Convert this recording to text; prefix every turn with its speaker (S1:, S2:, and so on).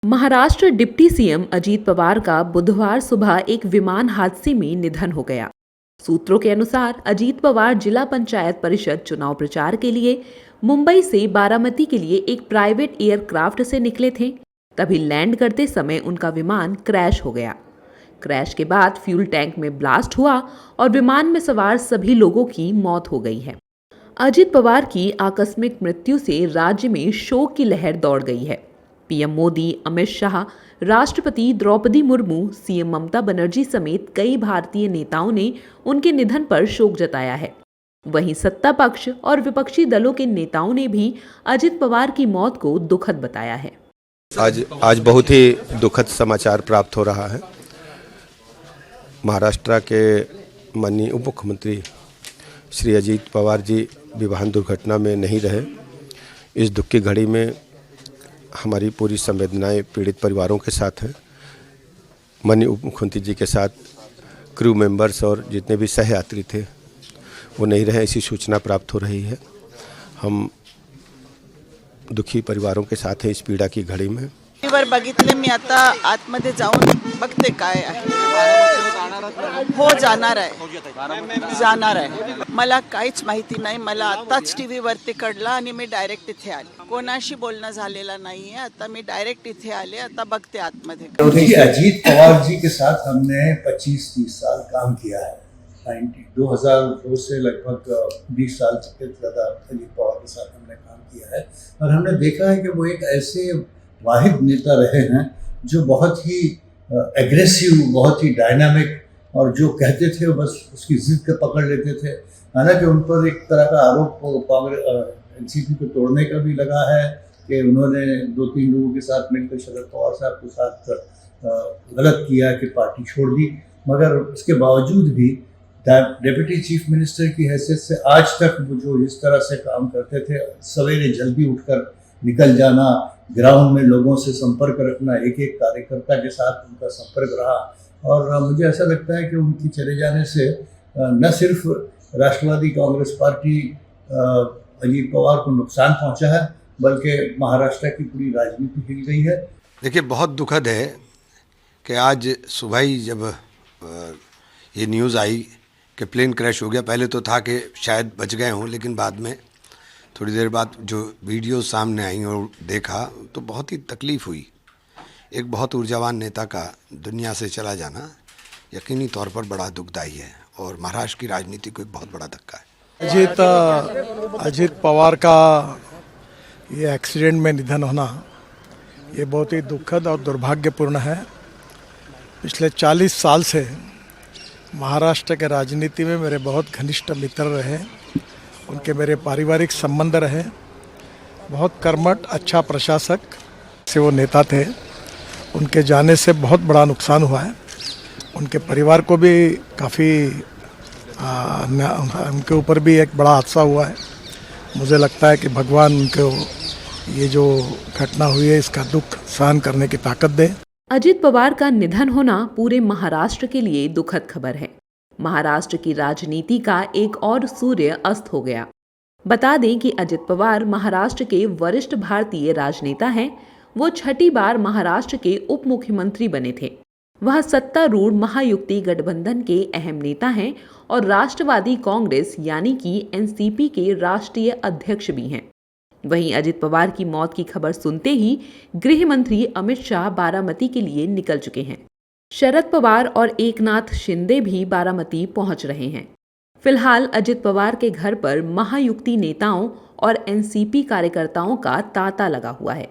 S1: Maharashtra deputy CM Ajit Pawar का बुधवार सुबह एक विमान हादसे में निधन हो गया। सूत्रों के अनुसार अजीत पवार जिला पंचायत परिषद चुनाव प्रचार के लिए मुंबई से बारामती के लिए एक प्राइवेट एयरक्राफ्ट से निकले थे। तभी लैंड करते समय उनका विमान क्रैश हो गया। क्रैश के बाद फ्यूल टैंक में ब्लास्ट हुआ और विमान में सवार सभी लोगों की मौत हो गई है। अजीत पवार की आकस्मिक मृत्यु से राज्य में शोक की लहर दौड़ गई है। पीएम मोदी, अमित शाह, राष्ट्रपति द्रौपदी मुर्मू, सीएम ममता बनर्जी समेत कई भारतीय नेताओं ने उनके निधन पर शोक जताया है। वहीं सत्ता पक्ष और विपक्षी दलों के नेताओं ने भी अजीत पवार की मौत को दुखद बताया है।
S2: आज बहुत ही दुखद समाचार प्राप्त हो रहा है। महाराष्ट्र के माननीय उप मुख्यमंत्री श्री अजीत पवार जी विमान दुर्घटना में नहीं रहे। इस दुख की घड़ी में हमारी पूरी संवेदनाएं पीड़ित परिवारों के साथ हैं। माननीय उप मुख्यमंत्री जी के साथ क्रू मेंबर्स और जितने भी सहयात्री थे वो नहीं रहे, ऐसी सूचना प्राप्त हो रही है। हम दुखी परिवारों के साथ हैं इस पीड़ा की घड़ी में।
S3: वर बघितले मी आता आतमध्ये जाऊन बघते काय आहे। हो जाणार आहे मला काहीच माहिती नाही। मला आताच टीव्ही वरती कळलं आणि मी डायरेक्ट इथे आले। कोणाशी बोलणं झालेलं नाहीये। आता मी डायरेक्ट इथे आले, आता बघते आतमध्ये।
S4: देखिए, अजीत पवार जी के साथ हमने 25-30 साल काम किया है। 2002 से लगभग 20 साल से ज़्यादा अजीत पवार के साथ हमने काम किया है और हमने देखा है कि वो एक ऐसे वाहिद नेता रहे हैं जो बहुत ही एग्रेसिव, बहुत ही डायनामिक और जो कहते थे वो बस उसकी जिद के पकड़ लेते थे। हालांकि उन पर एक तरह का आरोप कांग्रेस एनसीपी को तोड़ने का भी लगा है कि उन्होंने 2-3 लोगों के साथ मिलकर शरद पवार साहब के साथ गलत किया कि पार्टी छोड़ दी। मगर उसके बावजूद भी डिप्टी चीफ मिनिस्टर की हैसियत से आज तक वो जो इस तरह से काम करते थे, सवेरे जल्दी उठकर निकल जाना, ग्राउंड में लोगों से संपर्क रखना, एक एक कार्यकर्ता के साथ उनका संपर्क रहा। और मुझे ऐसा लगता है कि उनकी चले जाने से न सिर्फ राष्ट्रवादी कांग्रेस पार्टी अजीत पवार को नुकसान पहुंचा है, बल्कि महाराष्ट्र की पूरी राजनीति हिल गई है।
S2: देखिए, बहुत दुखद है कि आज सुबह ही जब ये न्यूज़ आई कि प्लेन क्रैश हो गया, पहले तो था कि शायद बच गए हों, लेकिन बाद में थोड़ी देर बाद जो वीडियो सामने आई और देखा तो बहुत ही तकलीफ़ हुई। एक बहुत ऊर्जावान नेता का दुनिया से चला जाना यकीनी तौर पर बड़ा दुखदायी है और महाराष्ट्र की राजनीति को एक बहुत बड़ा धक्का है।
S5: अजीत पवार का ये एक्सीडेंट में निधन होना ये बहुत ही दुखद और दुर्भाग्यपूर्ण है। पिछले 40 साल से महाराष्ट्र के राजनीति में मेरे बहुत घनिष्ठ मित्र रहे, उनके मेरे पारिवारिक संबंध रहे। बहुत कर्मठ, अच्छा प्रशासक से वो नेता थे। उनके जाने से बहुत बड़ा नुकसान हुआ है। उनके परिवार को भी काफ़ी उनके ऊपर भी एक बड़ा हादसा हुआ है। मुझे लगता है कि भगवान उनको ये जो घटना हुई है इसका दुख सहन करने की ताकत दे।
S1: अजीत पवार का निधन होना पूरे महाराष्ट्र के लिए दुखद खबर है। महाराष्ट्र की राजनीति का एक और सूर्य अस्त हो गया। बता दें कि अजीत पवार महाराष्ट्र के वरिष्ठ भारतीय राजनेता हैं। वो 6ठी बार महाराष्ट्र के उप मुख्यमंत्री बने थे। वह सत्तारूढ़ महायुति गठबंधन के अहम नेता हैं और राष्ट्रवादी कांग्रेस यानी कि एनसीपी के राष्ट्रीय अध्यक्ष भी हैं। वहीं अजीत पवार की मौत की खबर सुनते ही गृह मंत्री अमित शाह बारामती के लिए निकल चुके हैं। शरद पवार और एकनाथ शिंदे भी बारामती पहुंच रहे हैं। फिलहाल अजीत पवार के घर पर महायुति नेताओं और एनसीपी कार्यकर्ताओं का तांता लगा हुआ है।